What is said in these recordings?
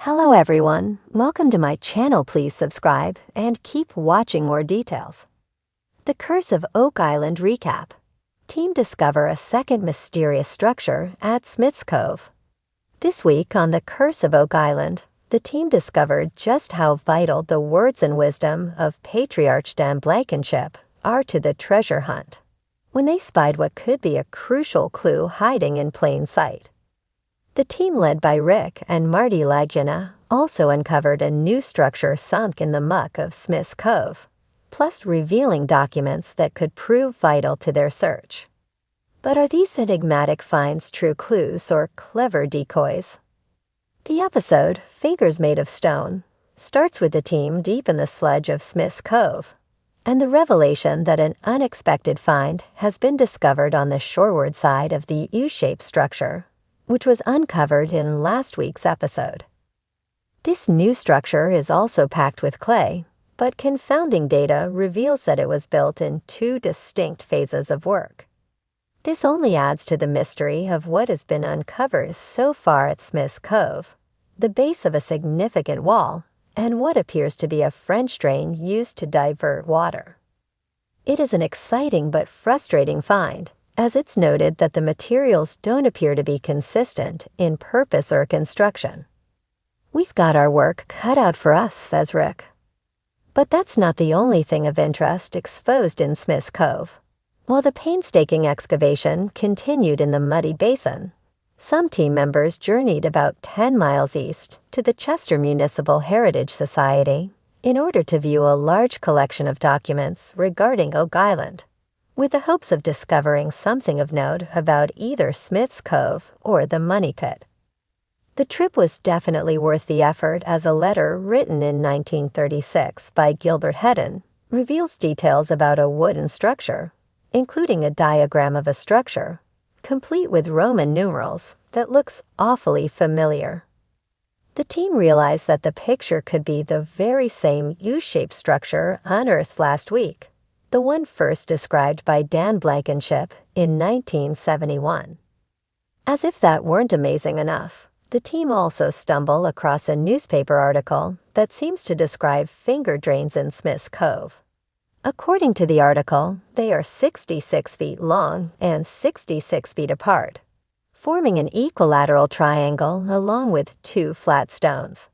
Hello everyone, welcome to my channel. Please subscribe and keep watching more details. The Curse of Oak Island recap. Team discover a second mysterious structure at Smith's Cove. This week on The Curse of Oak Island, the team discovered just how vital the words and wisdom of Patriarch Dan Blankenship are to the treasure hunt, when they spied what could be a crucial clue hiding in plain sight. The team led by Rick and Marty Lagina also uncovered a new structure sunk in the muck of Smith's Cove, plus revealing documents that could prove vital to their search. But are these enigmatic finds true clues or clever decoys? The episode, Fingers Made of Stone, starts with the team deep in the sludge of Smith's Cove, and the revelation that an unexpected find has been discovered on the shoreward side of the U-shaped structure, which was uncovered in last week's episode. This new structure is also packed with clay, but confounding data reveals that it was built in two distinct phases of work. This only adds to the mystery of what has been uncovered so far at Smith's Cove, the base of a significant wall, and what appears to be a French drain used to divert water. It is an exciting but frustrating find, as it's noted that the materials don't appear to be consistent in purpose or construction. "We've got our work cut out for us," says Rick. But that's not the only thing of interest exposed in Smith's Cove. While the painstaking excavation continued in the muddy basin, some team members journeyed about 10 miles east to the Chester Municipal Heritage Society in order to view a large collection of documents regarding Oak Island, with the hopes of discovering something of note about either Smith's Cove or the Money Pit. The trip was definitely worth the effort, as a letter written in 1936 by Gilbert Hedden reveals details about a wooden structure, including a diagram of a structure, complete with Roman numerals, that looks awfully familiar. The team realized that the picture could be the very same U-shaped structure unearthed last week, the one first described by Dan Blankenship in 1971. As if that weren't amazing enough, the team also stumble across a newspaper article that seems to describe finger drains in Smith's Cove. According to the article, they are 66 feet long and 66 feet apart, forming an equilateral triangle along with two flat stones.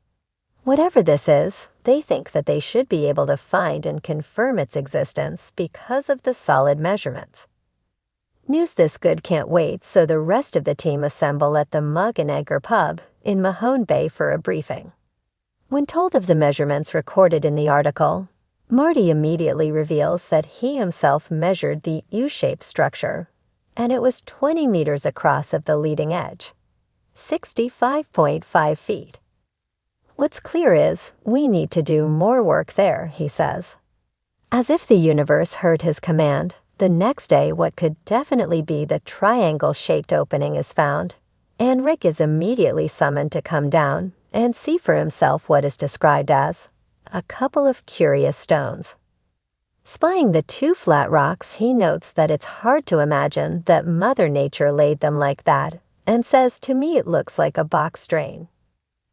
Whatever this is, they think that they should be able to find and confirm its existence because of the solid measurements. News this good can't wait, so the rest of the team assemble at the Mug and Anchor pub in Mahone Bay for a briefing. When told of the measurements recorded in the article, Marty immediately reveals that he himself measured the U-shaped structure, and it was 20 meters across at the leading edge, 65.5 feet. "What's clear is, we need to do more work there," he says. As if the universe heard his command, the next day what could definitely be the triangle-shaped opening is found, and Rick is immediately summoned to come down and see for himself what is described as a couple of curious stones. Spying the two flat rocks, he notes that it's hard to imagine that Mother Nature laid them like that, and says, "To me it looks like a box drain."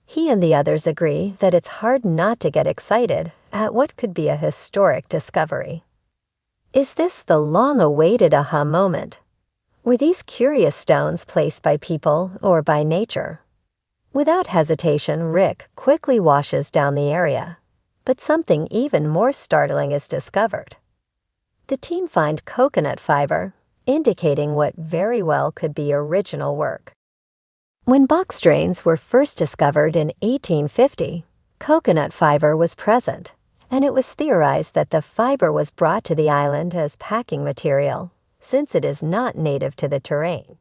He and the others agree that it's hard not to get excited at what could be a historic discovery. Is this the long-awaited aha moment? Were these curious stones placed by people or by nature? Without hesitation, Rick quickly washes down the area, but something even more startling is discovered. The team find coconut fiber, indicating what very well could be original work. When box drains were first discovered in 1850, coconut fiber was present, and it was theorized that the fiber was brought to the island as packing material, since it is not native to the terrain.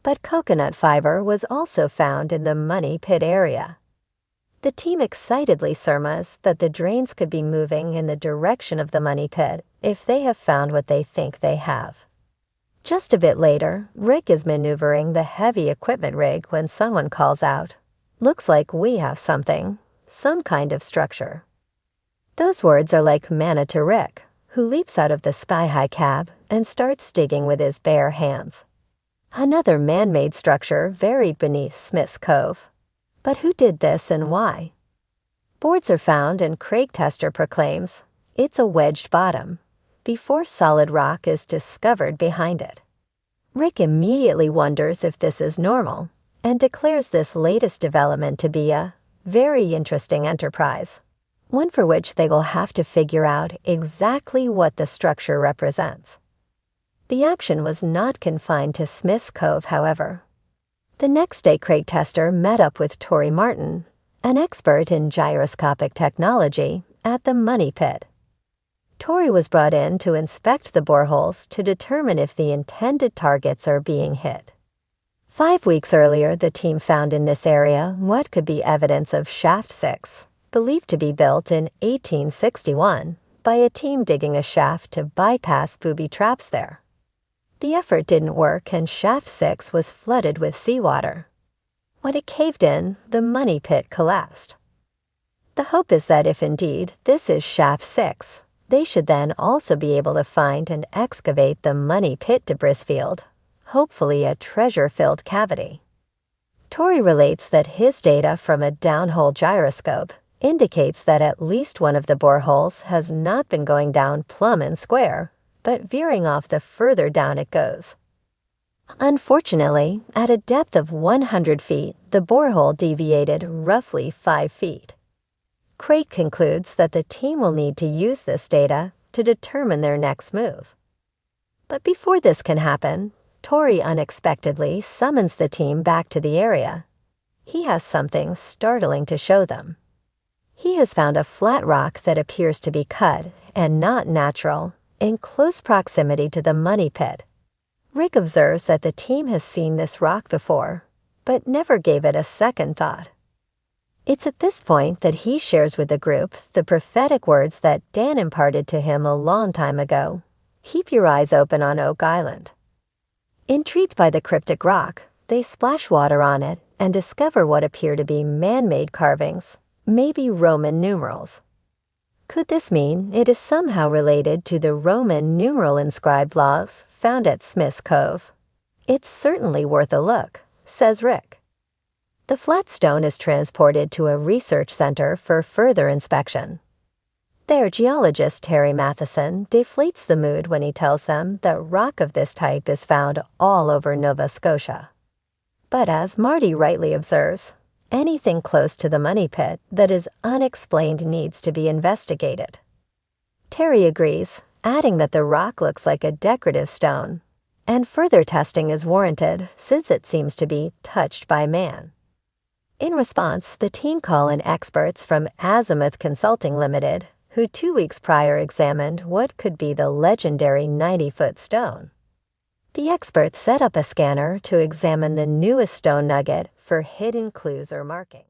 But coconut fiber was also found in the Money Pit area. The team excitedly surmise that the drains could be moving in the direction of the Money Pit if they have found what they think they have. Just a bit later, Rick is maneuvering the heavy equipment rig when someone calls out, "Looks like we have something, some kind of structure." Those words are like manna to Rick, who leaps out of the sky-high cab and starts digging with his bare hands. Another man-made structure buried beneath Smith's Cove. But who did this and why? Boards are found and Craig Tester proclaims it's a wedged bottom, before solid rock is discovered behind it. Rick immediately wonders if this is normal and declares this latest development to be a very interesting enterprise, one for which they will have to figure out exactly what the structure represents. The action was not confined to Smith's Cove, however. The next day, Craig Tester met up with Tori Martin, an expert in gyroscopic technology, at the Money Pit. Tori was brought in to inspect the boreholes to determine if the intended targets are being hit. 5 weeks earlier, the team found in this area what could be evidence of Shaft 6, believed to be built in 1861 by a team digging a shaft to bypass booby traps there. The effort didn't work and Shaft 6 was flooded with seawater. When it caved in, the Money Pit collapsed. The hope is that if indeed this is Shaft 6, they should then also be able to find and excavate the Money Pit debris field, hopefully a treasure-filled cavity. Tori relates that his data from a downhole gyroscope indicates that at least one of the boreholes has not been going down plumb and square, but veering off the further down it goes. Unfortunately, at a depth of 100 feet, the borehole deviated roughly 5 feet. Craig concludes that the team will need to use this data to determine their next move. But before this can happen, Tori unexpectedly summons the team back to the area. He has something startling to show them. He has found a flat rock that appears to be cut, and not natural, in close proximity to the Money Pit. Rick observes that the team has seen this rock before, but never gave it a second thought. It's at this point that he shares with the group the prophetic words that Dan imparted to him a long time ago. Keep your eyes open on Oak Island. Intrigued by the cryptic rock, they splash water on it and discover what appear to be man-made carvings, maybe Roman numerals. Could this mean it is somehow related to the Roman numeral inscribed logs found at Smith's Cove? It's certainly worth a look, says Rick. The flat stone is transported to a research center for further inspection. There, geologist Terry Matheson deflates the mood when he tells them that rock of this type is found all over Nova Scotia. But as Marty rightly observes, anything close to the Money Pit that is unexplained needs to be investigated. Terry agrees, adding that the rock looks like a decorative stone, and further testing is warranted since it seems to be touched by man. In response, the team call in experts from Azimuth Consulting Limited, who 2 weeks prior examined what could be the legendary 90-foot stone. The experts set up a scanner to examine the newest stone nugget for hidden clues or markings.